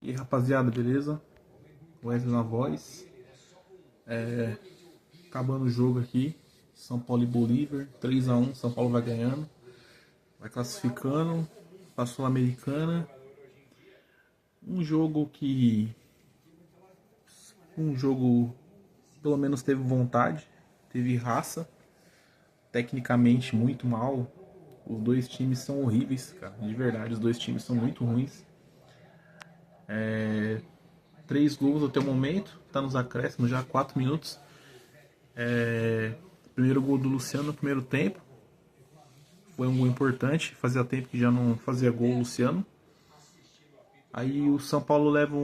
E aí, rapaziada, beleza? Wesley na voz. Acabando o jogo aqui. São Paulo e Bolívar. 3-1. São Paulo vai ganhando. Vai classificando. Pra Sul-Americana. Um jogo que. Um jogo pelo menos teve vontade. Teve raça. Tecnicamente muito mal. Os dois times são horríveis, cara. De verdade, os dois times são muito ruins. 3 gols até o momento. Tá nos acréscimos já, 4 minutos. Primeiro gol do Luciano no primeiro tempo. Foi um gol importante. Fazia tempo que já não fazia gol o Luciano. Aí o São Paulo leva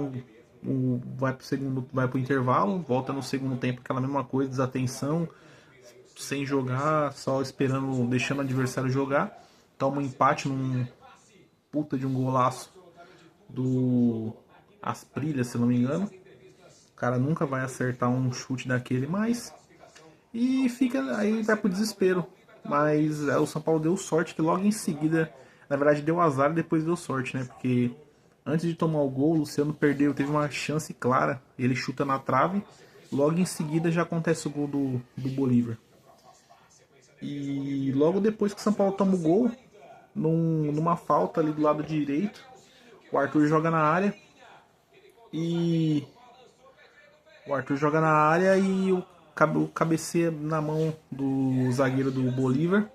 vai pro segundo, vai pro intervalo, volta no segundo tempo, aquela mesma coisa, desatenção, sem jogar, só esperando, deixando o adversário jogar. Toma um empate num puta de um golaço do Asprilla, se não me engano. O cara nunca vai acertar um chute daquele, mas e fica aí, vai pro desespero. Mas o São Paulo deu sorte que logo em seguida, na verdade deu azar e depois deu sorte, né? Porque antes de tomar o gol, o Luciano perdeu, teve uma chance clara, ele chuta na trave, logo em seguida já acontece o gol do Bolívar. E logo depois que o São Paulo toma o gol, numa falta ali do lado direito, o Arthur joga na área e o cabeceia na mão do zagueiro do Bolívar.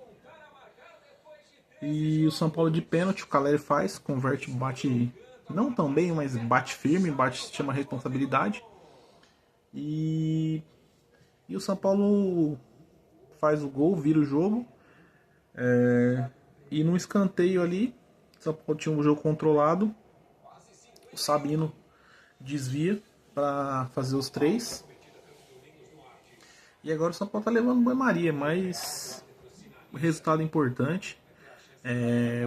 E o São Paulo de pênalti, o Caleri faz, converte, bate não tão bem, mas bate firme, bate, chama responsabilidade. E, e o São Paulo faz o gol, vira o jogo. E num escanteio ali, o São Paulo tinha um jogo controlado. O Sabino desvia para fazer os 3. E agora o São Paulo tá levando banho-maria, mas o resultado é importante.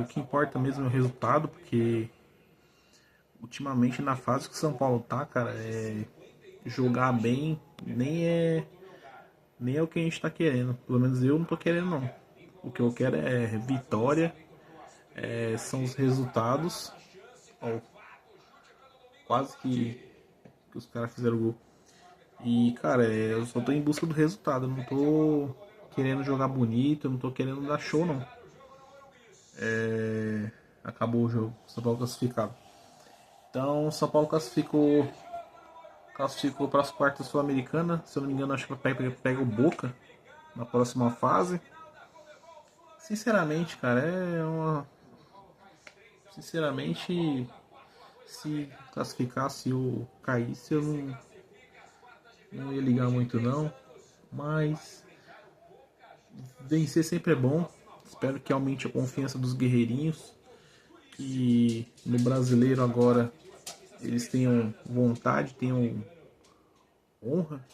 O que importa mesmo é o resultado, porque ultimamente na fase que o São Paulo tá, cara, jogar bem nem é o que a gente tá querendo. Pelo menos eu não tô querendo não. O que eu quero é vitória, são os resultados. Ó, quase que os caras fizeram gol. E cara, eu só tô em busca do resultado. Eu não tô querendo jogar bonito, eu não tô querendo dar show não. Acabou o jogo, São Paulo classificado. Então, São Paulo classificou para as quartas sul-americanas. Se eu não me engano, acho que pega o Boca na próxima fase. Sinceramente, cara, Sinceramente, se classificasse ou caísse, eu não ia ligar muito não. Mas vencer sempre é bom. Espero que aumente a confiança dos guerreirinhos. Que no brasileiro agora eles tenham vontade, tenham honra,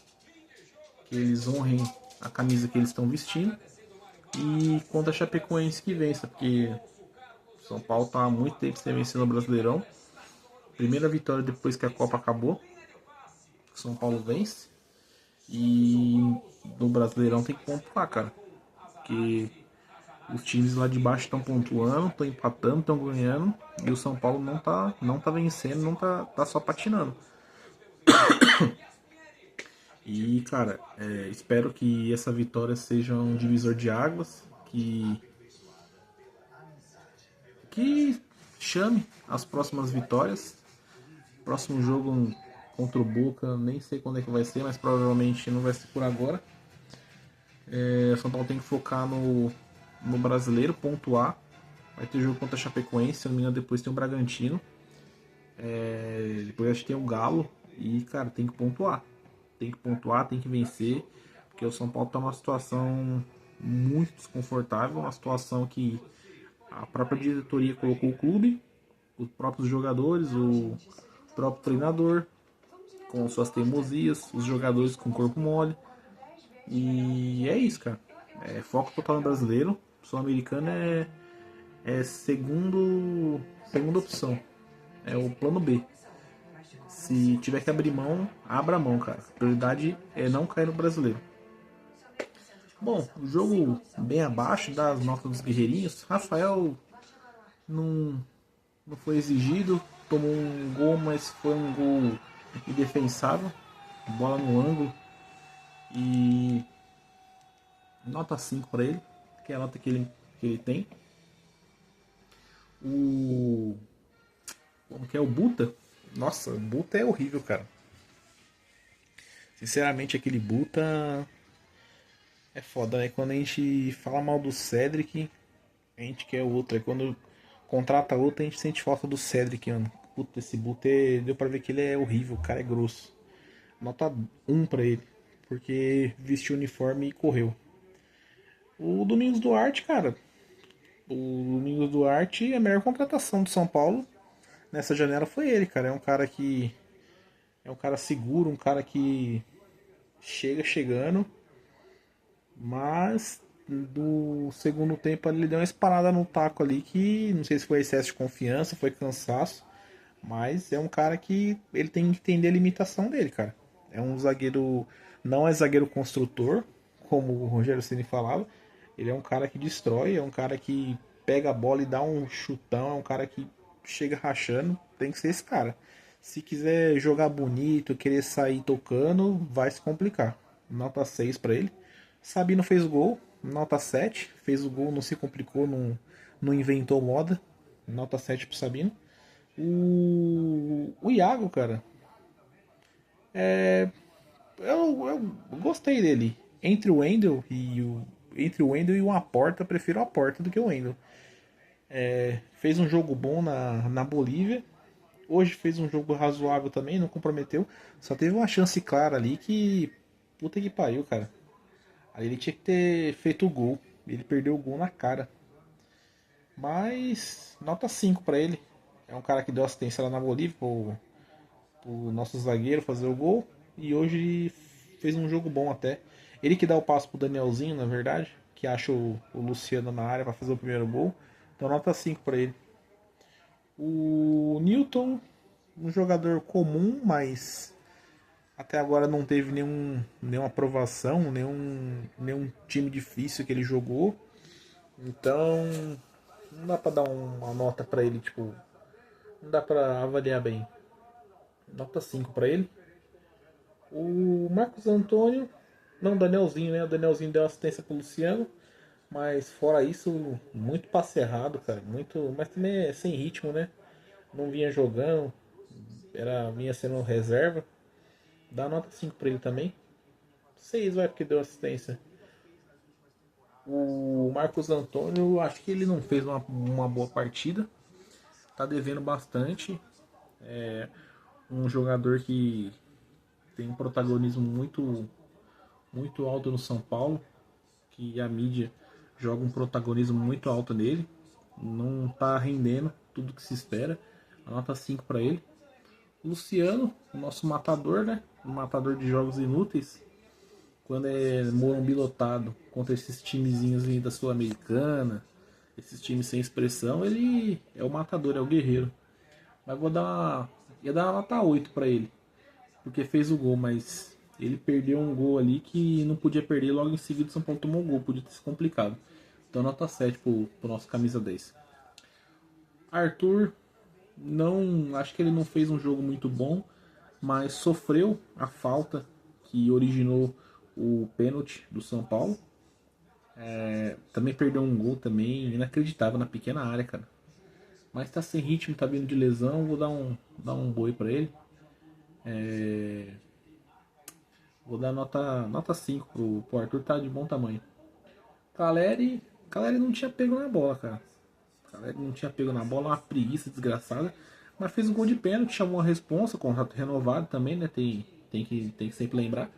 que eles honrem a camisa que eles estão vestindo. E contra a Chapecoense que vença, porque São Paulo está há muito tempo sem vencer no Brasileirão. Primeira vitória depois que a Copa acabou. São Paulo vence. E no Brasileirão tem que pontuar, cara. Porque os times lá de baixo estão pontuando, estão empatando, estão ganhando. E o São Paulo não tá vencendo, não tá só patinando. E, cara, espero que essa vitória seja um divisor de águas, que chame as próximas vitórias. Próximo jogo contra o Boca, nem sei quando é que vai ser, mas provavelmente não vai ser por agora. O São Paulo tem que focar no brasileiro, pontuar. Vai ter jogo contra a Chapecoense, se não me engano, depois tem o Bragantino. Depois acho que tem o Galo. E, cara, tem que pontuar. Tem que pontuar, tem que vencer. Porque o São Paulo está numa situação muito desconfortável, uma situação que a própria diretoria colocou o clube, os próprios jogadores, o próprio treinador com suas teimosias, os jogadores com corpo mole. E é isso, cara. Foco total no brasileiro. Sul-americano é segunda opção. É o plano B. Se tiver que abrir mão, abra mão, cara. A prioridade é não cair no brasileiro. Bom, o jogo bem abaixo das notas dos guerreirinhos. Rafael não foi exigido. tomou um gol, mas foi um gol indefensável, bola no ângulo. E nota 5 para ele, que é a nota que ele tem. O. Como que é o Buta? Nossa, o Buta é horrível, cara. Sinceramente, aquele Buta é foda, né? Quando a gente fala mal do Cedric, a gente quer outro. Aí quando contrata outro, a gente sente falta do Cedric, mano. Puta, esse Buta deu pra ver que ele é horrível, o cara é grosso. Nota 1 pra ele, porque vestiu o uniforme e correu. O Domingos Duarte, cara. O Domingos Duarte, a melhor contratação do São Paulo nessa janela foi ele, cara. É um cara que. É um cara seguro, um cara que chega chegando. Mas do segundo tempo ele deu uma esparada no taco ali que não sei se foi excesso de confiança, foi cansaço. Mas é um cara que ele tem que entender a limitação dele, cara. É um zagueiro. Não é zagueiro construtor, como o Rogério Ceni falava. Ele é um cara que destrói, é um cara que pega a bola e dá um chutão, é um cara que chega rachando. Tem que ser esse cara. Se quiser jogar bonito, querer sair tocando, vai se complicar. Nota 6 para ele. Sabino fez o gol, nota 7. Fez o gol, não se complicou, não inventou moda. Nota 7 pro Sabino. O Iago, cara, eu gostei dele. Entre o Wendel e o Aporta, eu prefiro o Aporta do que o Wendel. Fez um jogo bom na Bolívia. Hoje fez um jogo razoável também, não comprometeu. Só teve uma chance clara ali que. Puta que pariu, cara. Aí ele tinha que ter feito o gol. Ele perdeu o gol na cara. Mas nota 5 pra ele. É um cara que deu assistência lá na Bolívia pro nosso zagueiro fazer o gol. E hoje fez um jogo bom até. Ele que dá o passo pro Danielzinho, na verdade. Que acha o Luciano na área para fazer o primeiro gol. Então nota 5 para ele. O Newton, um jogador comum, mas até agora não teve nenhuma aprovação, nenhum time difícil que ele jogou. Então não dá para dar uma nota para ele, tipo, não dá para avaliar bem. Nota 5 para ele. O Marcos Antônio, não, o Danielzinho, né? O Danielzinho deu assistência pro Luciano, mas fora isso, muito passe errado, cara. Muito, mas também é sem ritmo, né? Não vinha jogando, vinha sendo reserva. Dá nota 5 pra ele também. 6 vai porque deu assistência. O Marcos Antônio, acho que ele não fez uma boa partida. Tá devendo bastante. É um jogador que tem um protagonismo muito alto no São Paulo, que a mídia joga um protagonismo muito alto nele, não tá rendendo tudo que se espera. A nota 5 para ele. Luciano, o nosso matador, né? O matador de jogos inúteis. Quando é Morumbi lotado contra esses timezinhos da Sul-Americana, esses times sem expressão, ele é o matador, é o guerreiro. Mas ia dar uma nota 8 para ele, porque fez o gol, mas ele perdeu um gol ali que não podia perder, logo em seguida o São Paulo tomou um gol, podia ter se complicado. Então nota 7 pro nosso camisa 10. Arthur, não, acho que ele não fez um jogo muito bom, mas sofreu a falta que originou o pênalti do São Paulo. Também perdeu um gol também inacreditável na pequena área, cara. Mas tá sem ritmo, tá vindo de lesão, vou dar um boi pra ele. Vou dar nota 5 pro Arthur, tá de bom tamanho. Caleri não tinha pego na bola, cara. Caleri não tinha pego na bola, uma preguiça desgraçada. Mas fez um gol de pênalti, chamou a responsa, contrato renovado também, né? Tem que sempre lembrar.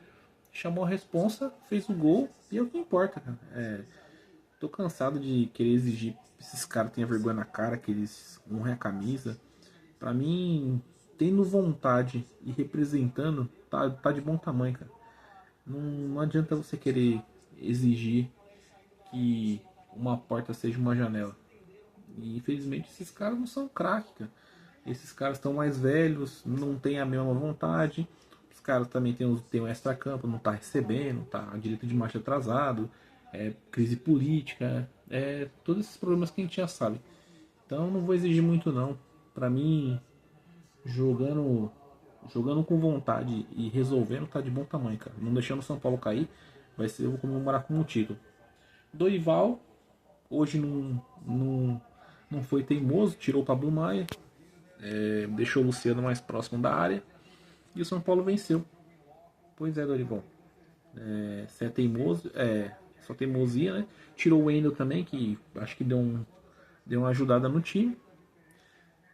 Chamou a responsa, fez o gol e é o que importa, cara. Tô cansado de querer exigir que esses caras tenham vergonha na cara, que eles honrem a camisa. Pra mim, tendo vontade e representando, tá de bom tamanho, cara. Não adianta você querer exigir que uma porta seja uma janela. E infelizmente esses caras não são craque, cara. Esses caras estão mais velhos, não tem a mesma vontade. Os caras também tem um extra-campo, não tá recebendo, tá direito de marcha atrasado, crise política, todos esses problemas que a gente já sabe. Então não vou exigir muito não. Pra mim, jogando, jogando com vontade e resolvendo, tá de bom tamanho, cara. Não deixando o São Paulo cair, vai ser, eu vou comemorar como um título. Dorival, hoje não foi teimoso, tirou o Pablo Maia, deixou o Luciano mais próximo da área e o São Paulo venceu. Pois é, Dorival. Você é teimoso, só teimosia, né? Tirou o Wendel também, que acho que deu uma ajudada no time.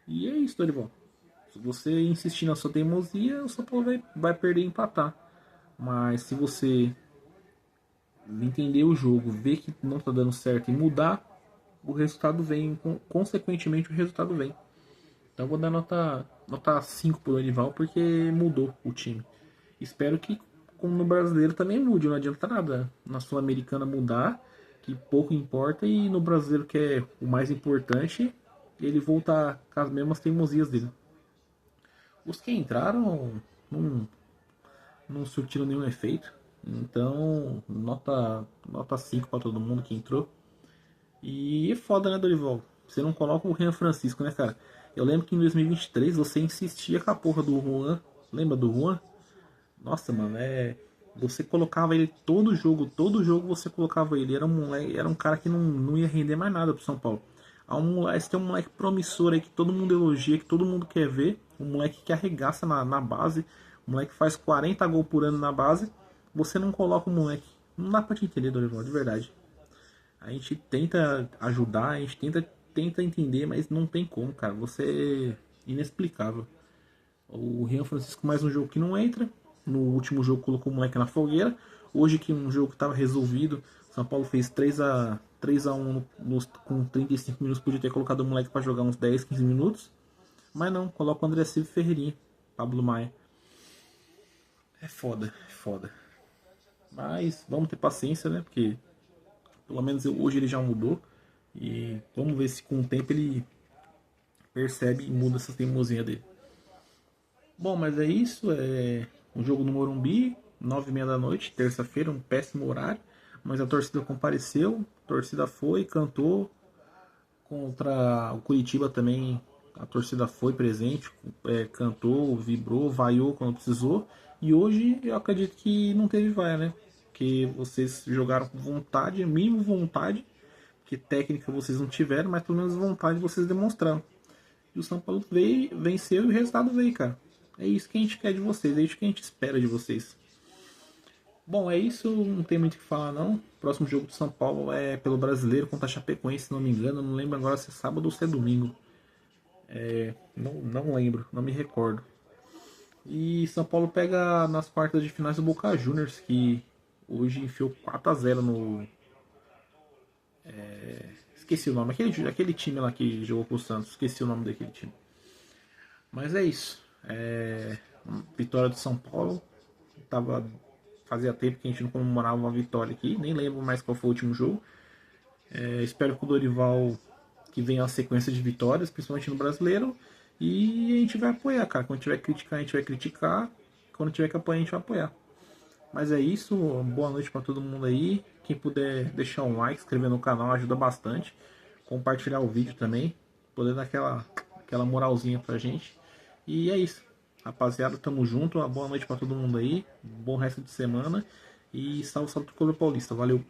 E é isso, Dorival. Se você insistir na sua teimosia, o São Paulo vai perder e empatar. Mas se você entender o jogo, ver que não está dando certo e mudar, o resultado vem. Consequentemente, o resultado vem. Então eu vou dar nota 5 pro Dorival porque mudou o time. Espero que como no brasileiro também mude, não adianta nada na Sul-Americana mudar, que pouco importa, e no brasileiro, que é o mais importante, ele voltar com as mesmas teimosias dele. Os que entraram não, não surtiram nenhum efeito, então nota 5 para todo mundo que entrou. E é foda, né, Dorival? Você não coloca o Renan Francisco, né, cara? Eu lembro que em 2023 você insistia com a porra do Juan. Lembra do Juan? Nossa, mano, você colocava ele todo jogo você colocava ele. Era um moleque, era um cara que não ia render mais nada pro São Paulo. Esse tem um moleque promissor aí que todo mundo elogia, que todo mundo quer ver. Um moleque que arregaça na base. Um moleque que faz 40 gols por ano na base. Você não coloca o moleque. Não dá pra te entender, Dorival, de verdade. A gente tenta ajudar, a gente tenta entender, mas não tem como, cara. Você é inexplicável. O Rian Francisco mais um jogo que não entra. No último jogo colocou o moleque na fogueira. Hoje que um jogo que estava resolvido, São Paulo fez 3 a 1 com 35 minutos, podia ter colocado o moleque para jogar uns 10, 15 minutos. Mas não, coloca o André Silva e Ferreirinha, Pablo Maia. É foda, é foda. Mas vamos ter paciência, né? Porque pelo menos hoje ele já mudou. E vamos ver se com o tempo ele percebe e muda essa teimosinha dele. Bom, mas é isso. É um jogo no Morumbi, 9h30 da noite, terça-feira, um péssimo horário. Mas a torcida compareceu, a torcida foi, cantou. Contra o Curitiba também a torcida foi presente, cantou, vibrou, vaiou quando precisou. E hoje eu acredito que não teve vaia, né? Porque vocês jogaram com vontade, mínimo vontade, que técnica vocês não tiveram, mas pelo menos vontade vocês demonstraram. E o São Paulo veio, venceu e o resultado veio, cara. É isso que a gente quer de vocês, é isso que a gente espera de vocês. Bom, é isso, não tem muito o que falar não. Próximo jogo do São Paulo é pelo Brasileiro contra a Chapecoense, se não me engano. Não lembro agora se é sábado ou se é domingo. Não lembro, não me recordo. E São Paulo pega nas quartas de finais do Boca Juniors, que hoje enfiou 4 a 0 no. Esqueci o nome, aquele time lá que jogou com o Santos, esqueci o nome daquele time. Mas é isso. Vitória do São Paulo. Fazia tempo que a gente não comemorava uma vitória aqui, nem lembro mais qual foi o último jogo. Espero que o Dorival que venha uma sequência de vitórias, principalmente no brasileiro. E a gente vai apoiar, cara. Quando tiver que criticar, a gente vai criticar. Quando tiver que apoiar, a gente vai apoiar. Mas é isso. Boa noite para todo mundo aí. Quem puder deixar um like, inscrever no canal, ajuda bastante. Compartilhar o vídeo também. Poder dar aquela moralzinha pra gente. E é isso. Rapaziada, tamo junto. Uma boa noite para todo mundo aí. Bom resto de semana. E salve, salve pro Clube Paulista. Valeu.